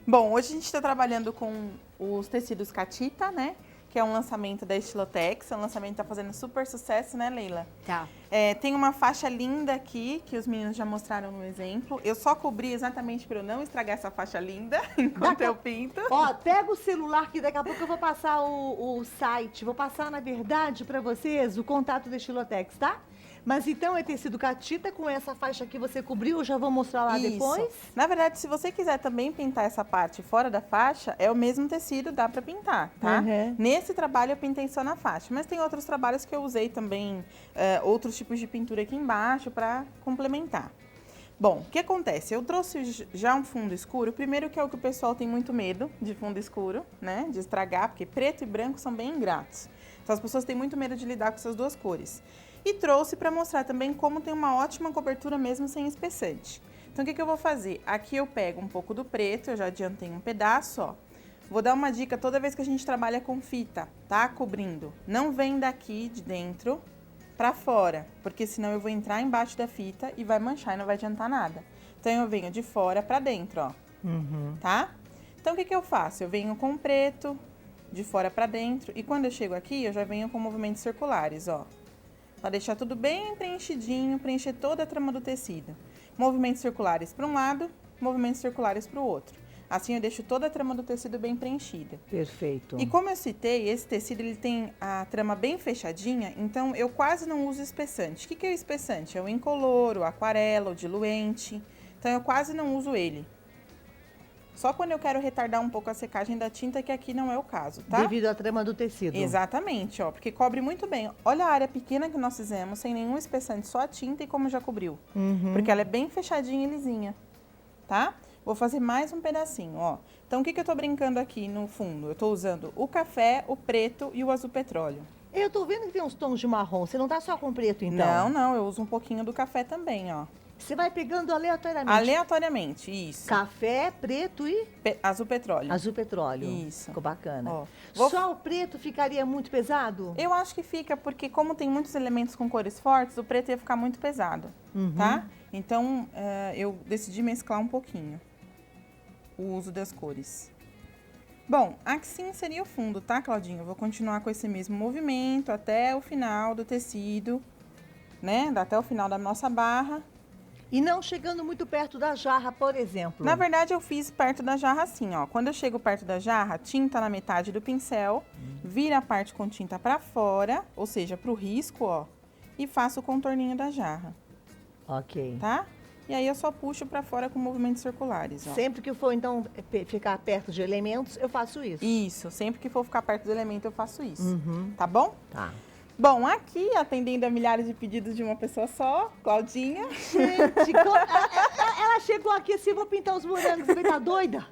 Bom, hoje a gente está trabalhando com os tecidos Catita, né? Que é um lançamento da Estilotex. É um lançamento que está fazendo super sucesso, né, Leila? Tá. Tem uma faixa linda aqui, que os meninos já mostraram no exemplo. Eu só cobri exatamente para eu não estragar essa faixa linda enquanto eu pinto. Ó, pega o celular que daqui a pouco eu vou passar o site. Vou passar, na verdade, para vocês o contato da Estilotex, tá? Mas então é tecido Catita com essa faixa que você cobriu, eu já vou mostrar lá Isso. depois. Na verdade, se você quiser também pintar essa parte fora da faixa, é o mesmo tecido, dá pra pintar, tá? Uhum. Nesse trabalho eu pintei só na faixa, mas tem outros trabalhos que eu usei também, outros tipos de pintura aqui embaixo pra complementar. Bom, o que acontece? Eu trouxe já um fundo escuro, primeiro que é o que o pessoal tem muito medo de fundo escuro, né? De estragar, porque preto e branco são bem ingratos. Então as pessoas têm muito medo de lidar com essas duas cores. E trouxe para mostrar também como tem uma ótima cobertura mesmo sem espessante. Então o que eu vou fazer? Aqui eu pego um pouco do preto, eu já adiantei um pedaço, ó. Vou dar uma dica toda vez que a gente trabalha com fita, tá? Cobrindo. Não vem daqui de dentro para fora, porque senão eu vou entrar embaixo da fita e vai manchar e não vai adiantar nada. Então eu venho de fora para dentro, ó. Tá? Então o que eu faço? Eu venho com o preto de fora para dentro e quando eu chego aqui eu já venho com movimentos circulares, ó. Para deixar tudo bem preenchidinho, preencher toda a trama do tecido. Movimentos circulares para um lado, movimentos circulares para o outro. Assim eu deixo toda a trama do tecido bem preenchida. Perfeito. E como eu citei, esse tecido ele tem a trama bem fechadinha, então eu quase não uso espessante. O que é o espessante? É o incolor, o aquarela, o diluente. Então eu quase não uso ele. Só quando eu quero retardar um pouco a secagem da tinta, que aqui não é o caso, tá? Devido à trama do tecido. Exatamente, ó, porque cobre muito bem. Olha a área pequena que nós fizemos, sem nenhum espessante, só a tinta e como já cobriu. Porque ela é bem fechadinha e lisinha, tá? Vou fazer mais um pedacinho, ó. Então, o que eu tô brincando aqui no fundo? Eu tô usando o café, o preto e o azul petróleo. Eu tô vendo que tem uns tons de marrom, você não tá só com preto, então? Não, eu uso um pouquinho do café também, ó. Você vai pegando aleatoriamente. Aleatoriamente, isso. Café, preto e Azul petróleo. azul petróleo. Isso. Ficou bacana. Ó, Só o preto ficaria muito pesado? Eu acho que fica, porque como tem muitos elementos com cores fortes, o preto ia ficar muito pesado, tá? Então, eu decidi mesclar um pouquinho o uso das cores. Bom, assim seria o fundo, tá, Claudinho? Eu vou continuar com esse mesmo movimento até o final do tecido, né? Até o final da nossa barra. E não chegando muito perto da jarra, por exemplo. Na verdade, eu fiz perto da jarra assim, ó. Quando eu chego perto da jarra, tinta na metade do pincel, vira a parte com tinta pra fora, ou seja, pro risco, ó, e faço o contorninho da jarra, Ok. tá? E aí eu só puxo pra fora com movimentos circulares, ó. Sempre que eu for, então, ficar perto de elementos, eu faço isso. Isso, sempre que for ficar perto do elemento eu faço isso, tá bom? Tá. Bom, aqui, atendendo a milhares de pedidos de uma pessoa só, Claudinha. Gente, ela chegou aqui assim, vou pintar os morangos, você tá doida?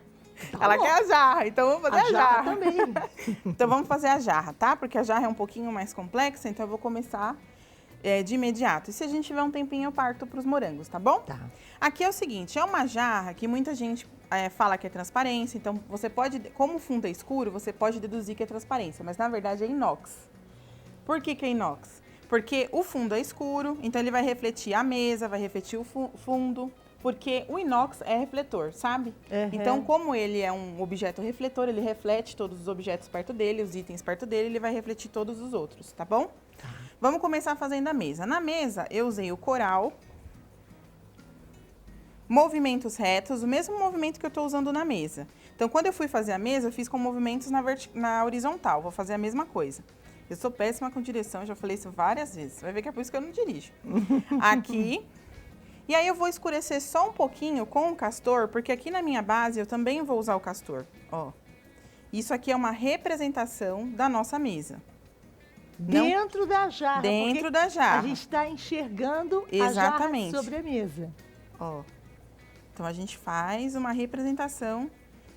Tá Ela bom. quer a jarra, então vamos fazer a jarra. também. Então vamos fazer a jarra, tá? Porque a jarra é um pouquinho mais complexa, então eu vou começar de imediato. E se a gente tiver um tempinho, eu parto para os morangos, tá bom? Tá. Aqui é o seguinte, é uma jarra que muita gente fala que é transparência, então você pode, como o fundo é escuro, você pode deduzir que é transparência, mas na verdade é inox. Por que é inox? Porque o fundo é escuro, então ele vai refletir a mesa, vai refletir o fundo, porque o inox é refletor, sabe? Então, como ele é um objeto refletor, ele reflete todos os objetos perto dele, os itens perto dele, ele vai refletir todos os outros, tá bom? Tá. Vamos começar fazendo a mesa. Na mesa, eu usei o coral, movimentos retos, o mesmo movimento que eu tô usando na mesa. Então, quando eu fui fazer a mesa, eu fiz com movimentos na horizontal, vou fazer a mesma coisa. Eu sou péssima com direção, já falei isso várias vezes. Vai ver que é por isso que eu não dirijo. Aqui. E aí eu vou escurecer só um pouquinho com o castor, porque aqui na minha base eu também vou usar o castor, ó. Isso aqui é uma representação da nossa mesa. Dentro da jarra. Dentro da jarra. A gente está enxergando Exatamente. a jarra sobre a mesa. Ó. Então a gente faz uma representação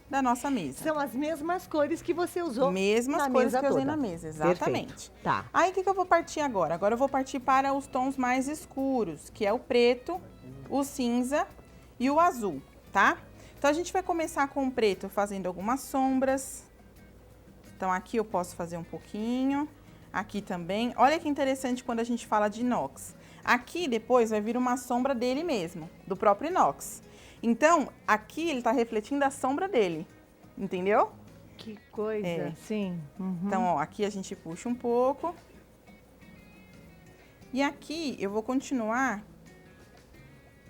da nossa mesa. São as mesmas cores que você usou mesmas na cores mesa que eu usei toda. na mesa, exatamente. Perfeito. Tá. Aí, o que eu vou partir agora? Agora eu vou partir para os tons mais escuros, que é o preto, o cinza e o azul, tá? Então, a gente vai começar com o preto fazendo algumas sombras. Então, aqui eu posso fazer um pouquinho, aqui também. Olha que interessante quando a gente fala de inox. Aqui, depois, vai vir uma sombra dele mesmo, do próprio inox. Então, aqui ele tá refletindo a sombra dele, entendeu? Que coisa, sim. Então, ó, aqui a gente puxa um pouco. E aqui eu vou continuar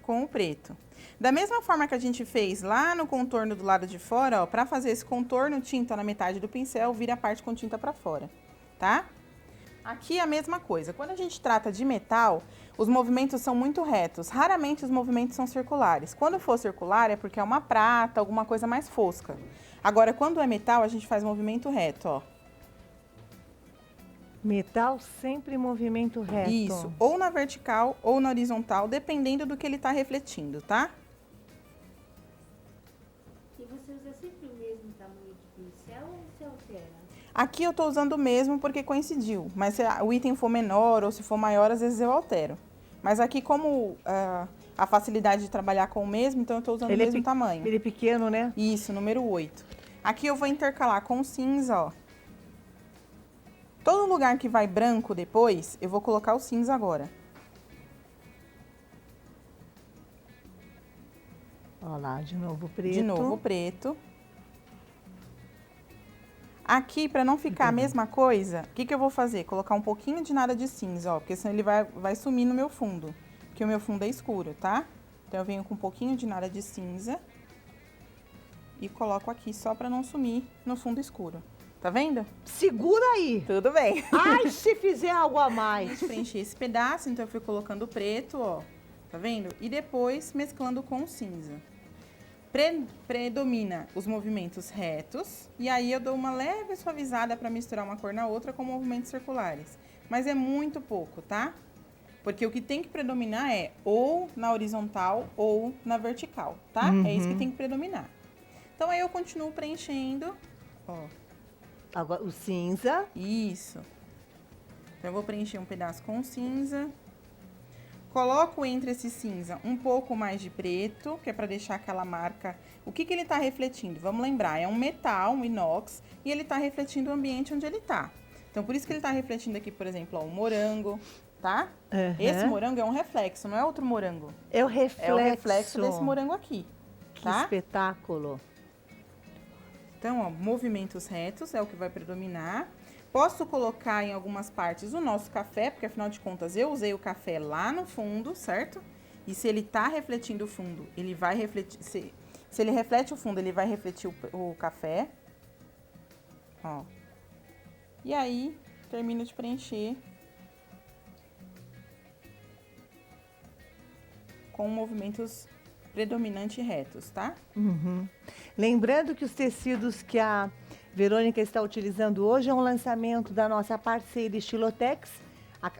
com o preto. Da mesma forma que a gente fez lá no contorno do lado de fora, ó, pra fazer esse contorno, tinta na metade do pincel, vira a parte com tinta pra fora, tá? Aqui é a mesma coisa. Quando a gente trata de metal, os movimentos são muito retos. Raramente os movimentos são circulares. Quando for circular, é porque é uma prata, alguma coisa mais fosca. Agora, quando é metal, a gente faz movimento reto, ó. Metal sempre em movimento reto. Isso, ou na vertical ou na horizontal, dependendo do que ele tá refletindo, tá? E você usa sempre o mesmo tamanho de pincel ou você altera? Aqui eu tô usando o mesmo porque coincidiu, mas se o item for menor ou se for maior, às vezes eu altero. Mas aqui, como a facilidade de trabalhar com o mesmo, então eu tô usando o mesmo tamanho. Ele é pequeno, né? Isso, número 8. Aqui eu vou intercalar com o cinza, ó. Todo lugar que vai branco depois, eu vou colocar o cinza agora. Ó lá, de novo preto. De novo preto. Aqui, para não ficar a mesma coisa, o que que eu vou fazer? Colocar um pouquinho de nada de cinza, ó, porque senão ele vai sumir no meu fundo, porque o meu fundo é escuro, tá? Então, eu venho com um pouquinho de nada de cinza e coloco aqui só para não sumir no fundo escuro. Tá vendo? Segura aí. Tudo bem. Ai, se fizer algo a mais. Preenchi esse pedaço, então eu fui colocando o preto, ó. Tá vendo? E depois mesclando com o cinza. Predomina os movimentos retos. E aí eu dou uma leve suavizada para misturar uma cor na outra com movimentos circulares. Mas é muito pouco, tá? Porque o que tem que predominar é ou na horizontal ou na vertical, tá? É isso que tem que predominar. Então aí eu continuo preenchendo, ó. Agora, o cinza. Isso. Então, eu vou preencher um pedaço com cinza. Coloco entre esse cinza um pouco mais de preto, que é para deixar aquela marca. O que que ele tá refletindo? Vamos lembrar, é um metal, um inox, e ele tá refletindo o ambiente onde ele tá. Então, por isso que ele tá refletindo aqui, por exemplo, ó, um morango, tá? Esse morango é um reflexo, não é outro morango. É o reflexo. É o reflexo desse morango aqui, Que tá? espetáculo. Então, ó, movimentos retos é o que vai predominar. Posso colocar em algumas partes o nosso café, porque afinal de contas eu usei o café lá no fundo, certo? E se ele tá refletindo o fundo, ele vai refletir... Se ele reflete o fundo, ele vai refletir o café. Ó. E aí, termino de preencher com movimentos predominante retos, tá? Lembrando que os tecidos que a Verônica está utilizando hoje é um lançamento da nossa parceira Estilotex.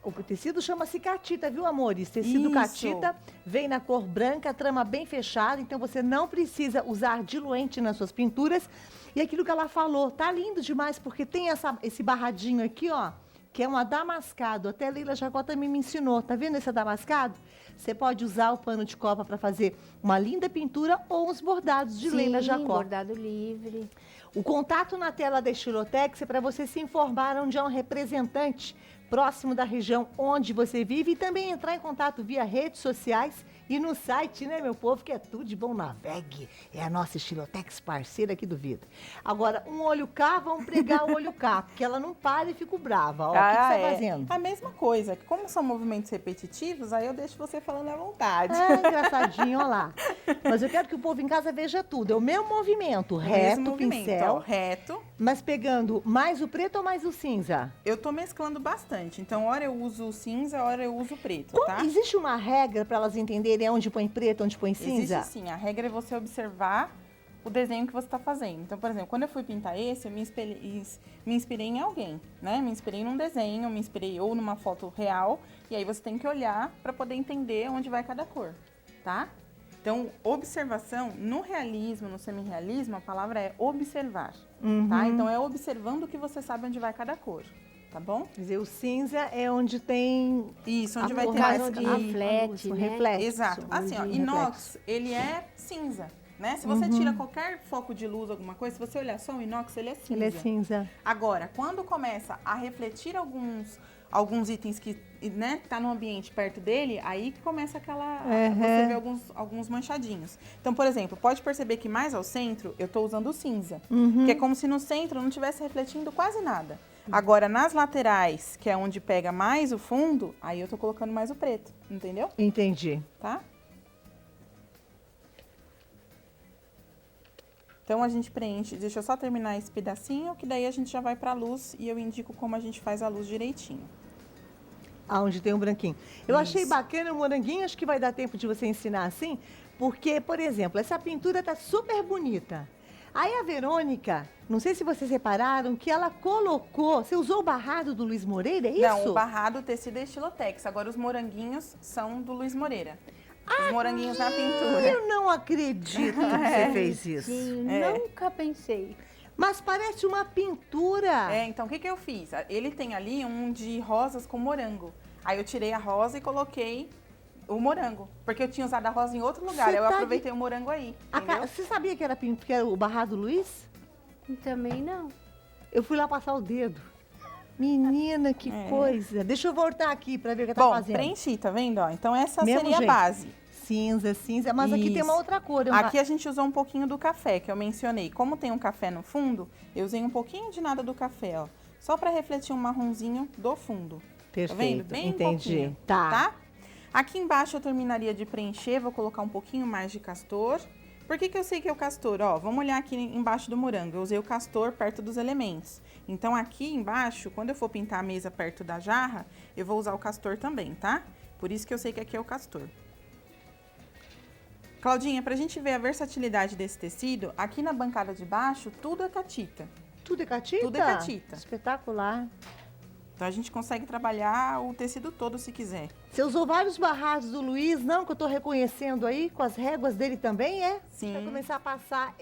O tecido chama-se catita, viu, amores? Tecido Isso. catita, vem na cor branca, trama bem fechada, então você não precisa usar diluente nas suas pinturas. E aquilo que ela falou, tá lindo demais, porque tem esse barradinho aqui, ó, que é um adamascado. Até a Leila Jacó também me ensinou. Tá vendo esse adamascado? Você pode usar o pano de copa para fazer uma linda pintura ou uns bordados de Leila Jacó. Bordado livre. O contato na tela da Estilotex é para você se informar onde é um representante próximo da região onde você vive e também entrar em contato via redes sociais e no site, né, meu povo, que é tudo de bom na VEG. É a nossa Estilotex parceira aqui do Vida. Agora, um olho cá, vamos pregar o olho cá, porque ela não para e fico brava. Ó, o que você tá fazendo? A mesma coisa. Como são movimentos repetitivos, aí eu deixo você falando à vontade. Ah, engraçadinho, ó lá. Mas eu quero que o povo em casa veja tudo. É o meu movimento, reto, movimento, pincel. ó, reto. Mas pegando mais o preto ou mais o cinza? Eu tô mesclando bastante. Então, hora eu uso o cinza, hora eu uso o preto, tá? Existe uma regra para elas entenderem onde põe preto, onde põe cinza? Existe sim. A regra é você observar o desenho que você está fazendo. Então, por exemplo, quando eu fui pintar esse, eu me inspirei em alguém, né? Me inspirei num desenho, me inspirei ou numa foto real. E aí você tem que olhar para poder entender onde vai cada cor, tá? Então, observação, no realismo, no semi-realismo, a palavra é observar, tá? Então, é observando que você sabe onde vai cada cor, tá bom? Quer dizer, o cinza é onde tem... Isso, onde vai cor ter mais mais... reflete, o né? reflexo. Exato. Assim, ó, Onde inox, ele é cinza, né? Se você tira qualquer foco de luz, alguma coisa, se você olhar só o inox, ele é cinza. Ele é cinza. Agora, quando começa a refletir alguns itens que, né, tá no ambiente perto dele, aí que começa aquela, Uhum. você vê alguns manchadinhos. Então, por exemplo, pode perceber que mais ao centro eu tô usando o cinza, que é como se no centro não estivesse refletindo quase nada. Agora, nas laterais, que é onde pega mais o fundo, aí eu tô colocando mais o preto, entendeu? Entendi. Tá? Então, a gente preenche, deixa eu só terminar esse pedacinho, que daí a gente já vai pra luz e eu indico como a gente faz a luz direitinho. Aonde tem um branquinho. Eu achei Isso. bacana o moranguinho, acho que vai dar tempo de você ensinar assim, porque, por exemplo, essa pintura tá super bonita. Aí a Verônica, não sei se vocês repararam, que ela colocou, você usou o barrado do Luiz Moreira, é isso? Não, o barrado, o tecido é estilotex. Agora, os moranguinhos são do Luiz Moreira. Os moranguinhos na pintura. Eu não acredito que você fez isso. Sim, É. nunca pensei. Mas parece uma pintura. É, então, o que eu fiz? Ele tem ali um de rosas com morango. Aí eu tirei a rosa e coloquei o morango. Porque eu tinha usado a rosa em outro lugar. Você Aí eu tá aproveitei o morango aí, entendeu? Você sabia que era, que era o barrado Luiz? Também não. Eu fui lá passar o dedo. Menina, que É. coisa. Deixa eu voltar aqui para ver o que tá Bom, fazendo. preenchi, tá vendo? Ó, então, essa Mesmo seria a jeito. base. Cinza, cinza. Mas aqui tem uma Isso. outra cor. é Aqui a gente usou um pouquinho do café, que eu mencionei. Como tem um café no fundo, eu usei um pouquinho de nada do café, ó. Só pra refletir um marronzinho do fundo. Perfeito, Tá vendo? Bem entendi. pouquinho, Tá. Aqui embaixo eu terminaria de preencher, vou colocar um pouquinho mais de castor. Por que eu sei que é o castor? Ó, vamos olhar aqui embaixo do morango. Eu usei o castor perto dos elementos. Então, aqui embaixo, quando eu for pintar a mesa perto da jarra, eu vou usar o castor também, tá? Por isso que eu sei que aqui é o castor. Claudinha, pra gente ver a versatilidade desse tecido, aqui na bancada de baixo, tudo é catita. Tudo é catita? Tudo é catita. Espetacular. Então, a gente consegue trabalhar o tecido todo se quiser. Você usou vários barrados do Luiz, não? Que eu tô reconhecendo aí, com as réguas dele também, é? Sim. Vai começar a passar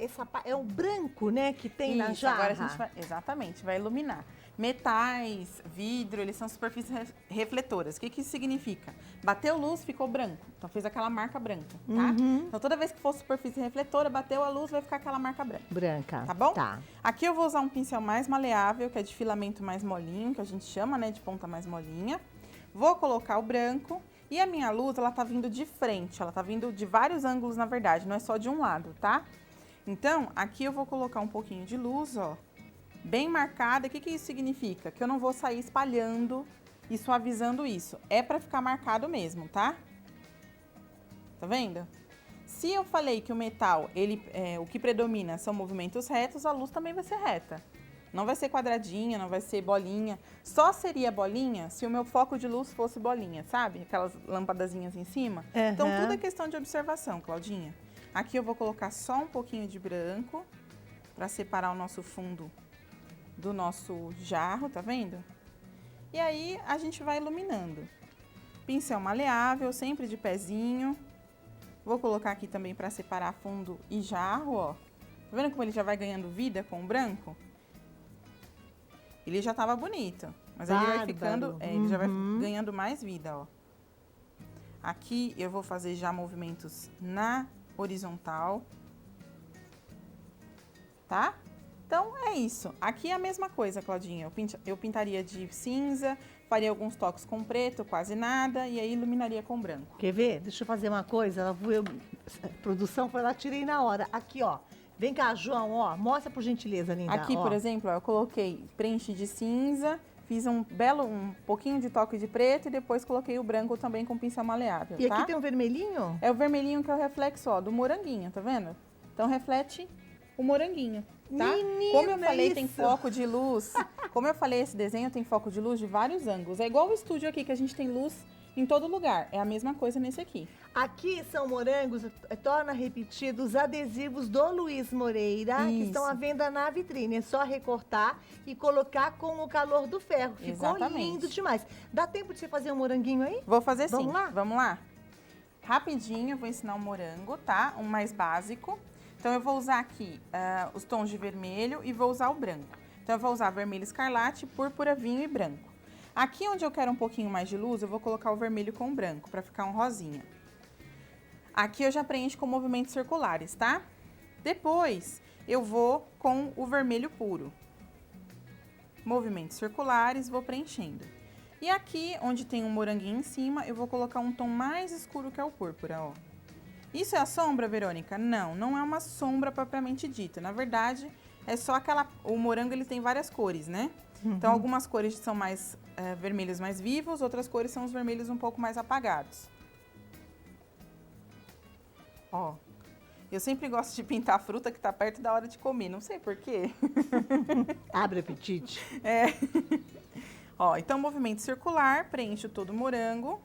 é o branco, né, que tem na Isso, jarra. agora a gente vai, exatamente, vai iluminar. Metais, vidro, eles são superfícies refletoras. O que que isso significa? Bateu luz, ficou branco. Então, fez aquela marca branca, tá? Uhum. Então, toda vez que for superfície refletora, bateu a luz, vai ficar aquela marca branca. Branca. Tá bom? Tá. Aqui eu vou usar um pincel mais maleável, que é de filamento mais molinho, que a gente chama, né, de ponta mais molinha. Vou colocar o branco e a minha luz, ela tá vindo de frente, ela tá vindo de vários ângulos, na verdade, não é só de um lado, tá? Então, aqui eu vou colocar um pouquinho de luz, ó, bem marcada. O que que isso significa? Que eu não vou sair espalhando e suavizando isso. É pra ficar marcado mesmo, tá? Tá vendo? Se eu falei que o metal, o que predomina são movimentos retos, a luz também vai ser reta. Não vai ser quadradinha, não vai ser bolinha. Só seria bolinha se o meu foco de luz fosse bolinha, sabe? Aquelas lâmpadazinhas em cima. Então, Aham. tudo é questão de observação, Claudinha. Aqui eu vou colocar só um pouquinho de branco para separar o nosso fundo do nosso jarro, tá vendo? E aí, a gente vai iluminando. Pincel maleável, sempre de pezinho. Vou colocar aqui também para separar fundo e jarro, ó. Tá vendo como ele já vai ganhando vida com o branco? Ele já tava bonito, mas aí ele vai Bárbaro. ficando, ele já vai Uhum. ganhando mais vida, ó. Aqui eu vou fazer já movimentos na horizontal, tá? Então, é isso. Aqui é a mesma coisa, Claudinha. Eu pintaria de cinza, faria alguns toques com preto, quase nada, e aí iluminaria com branco. Quer ver? Deixa eu fazer uma coisa. Produção foi lá, tirei na hora. Aqui, ó. Vem cá, João, ó. Mostra por gentileza, linda. Aqui, ó. por exemplo, ó, eu coloquei, preenchi de cinza, fiz um pouquinho de toque de preto e depois coloquei o branco também com pincel maleável, E tá? aqui tem um vermelhinho? É o vermelhinho que é o reflexo, ó, do moranguinho, tá vendo? Então, reflete o moranguinho, tá? Menina, Como eu falei, tem isso. foco de luz. Como eu falei, esse desenho tem foco de luz de vários ângulos. É igual o estúdio aqui, que a gente tem luz em todo lugar. É a mesma coisa nesse aqui. Aqui são morangos, torna a repetir, dos adesivos do Luiz Moreira, que Isso. estão à venda na vitrine. É só recortar e colocar com o calor do ferro. Ficou Exatamente. lindo demais. Dá tempo de você fazer um moranguinho aí? Vou fazer sim. Vamos lá? Vamos lá? Rapidinho, eu vou ensinar o morango, tá? Um mais básico. Então, eu vou usar aqui os tons de vermelho e vou usar o branco. Então, eu vou usar vermelho escarlate, púrpura, vinho e branco. Aqui onde eu quero um pouquinho mais de luz, eu vou colocar o vermelho com o branco, pra ficar um rosinha. Aqui eu já preencho com movimentos circulares, tá? Depois, eu vou com o vermelho puro. Movimentos circulares, vou preenchendo. E aqui, onde tem um moranguinho em cima, eu vou colocar um tom mais escuro que é o púrpura, ó. Isso é a sombra, Verônica? Não, não é uma sombra propriamente dita. Na verdade, é só aquela... O morango, ele tem várias cores, né? Então, algumas cores são mais vermelhos mais vivos, outras cores são os vermelhos um pouco mais apagados. Ó, eu sempre gosto de pintar a fruta que tá perto da hora de comer, não sei por quê. Abre apetite. É. Ó, então, movimento circular, preencho todo o morango.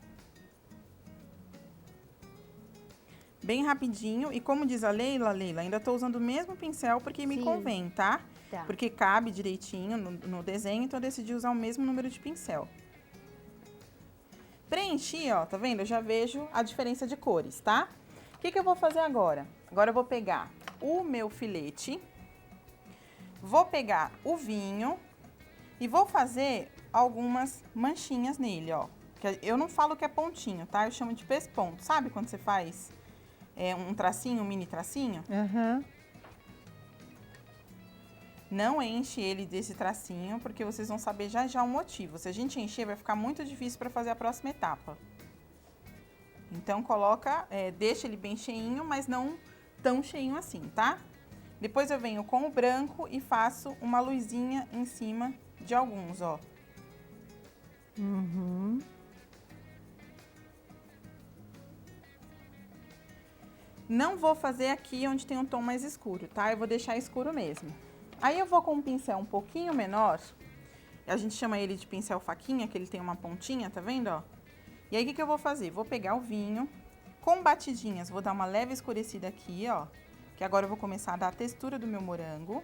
Bem rapidinho. E como diz a Leila, ainda tô usando o mesmo pincel porque me Sim. convém, tá? Tá. Porque cabe direitinho no desenho, então eu decidi usar o mesmo número de pincel. Preenchi, ó, tá vendo? Eu já vejo a diferença de cores, tá? O que eu vou fazer agora? Agora eu vou pegar o meu filete, vou pegar o vinho e vou fazer algumas manchinhas nele, ó. Eu não falo que é pontinho, tá? Eu chamo de pesponto. Sabe quando você faz um tracinho, um mini tracinho? Aham. Não enche ele desse tracinho, porque vocês vão saber já já o motivo. Se a gente encher, vai ficar muito difícil para fazer a próxima etapa. Então, coloca, deixa ele bem cheinho, mas não tão cheinho assim, tá? Depois eu venho com o branco e faço uma luzinha em cima de alguns, ó. Uhum. Não vou fazer aqui onde tem um tom mais escuro, tá? Eu vou deixar escuro mesmo. Aí eu vou com um pincel um pouquinho menor, a gente chama ele de pincel faquinha, que ele tem uma pontinha, tá vendo, ó? E aí, o que eu vou fazer? Vou pegar o vinho, com batidinhas, vou dar uma leve escurecida aqui, ó. Que agora eu vou começar a dar a textura do meu morango.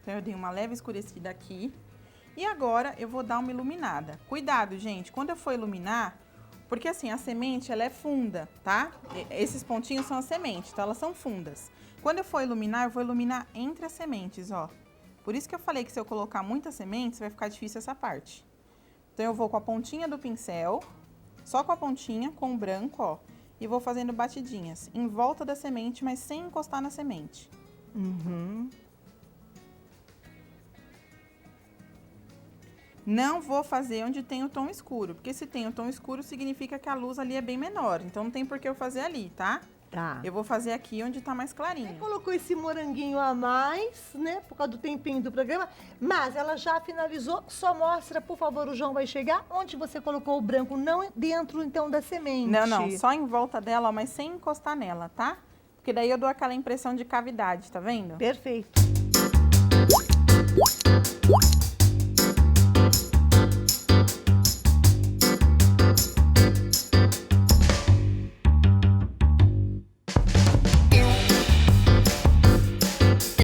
Então, eu dei uma leve escurecida aqui. E agora, eu vou dar uma iluminada. Cuidado, gente, quando eu for iluminar, porque assim, a semente, ela é funda, tá? Esses pontinhos são as sementes, então elas são fundas. Quando eu for iluminar, eu vou iluminar entre as sementes, ó. Por isso que eu falei que se eu colocar muitas sementes, vai ficar difícil essa parte. Então, eu vou com a pontinha do pincel, só com a pontinha, com o branco, ó. E vou fazendo batidinhas em volta da semente, mas sem encostar na semente. Uhum. Não vou fazer onde tem o tom escuro, porque se tem o tom escuro, significa que a luz ali é bem menor. Então, não tem por que eu fazer ali, tá? Tá. Eu vou fazer aqui onde tá mais Aí clarinho. colocou esse moranguinho a mais, né? Por causa do tempinho do programa. Mas ela já finalizou. Só mostra, por favor, o João vai chegar. Onde você colocou o branco, não dentro, então, da semente. Não, só em volta dela, ó, mas sem encostar nela, tá? Porque daí eu dou aquela impressão de cavidade, tá vendo? Perfeito.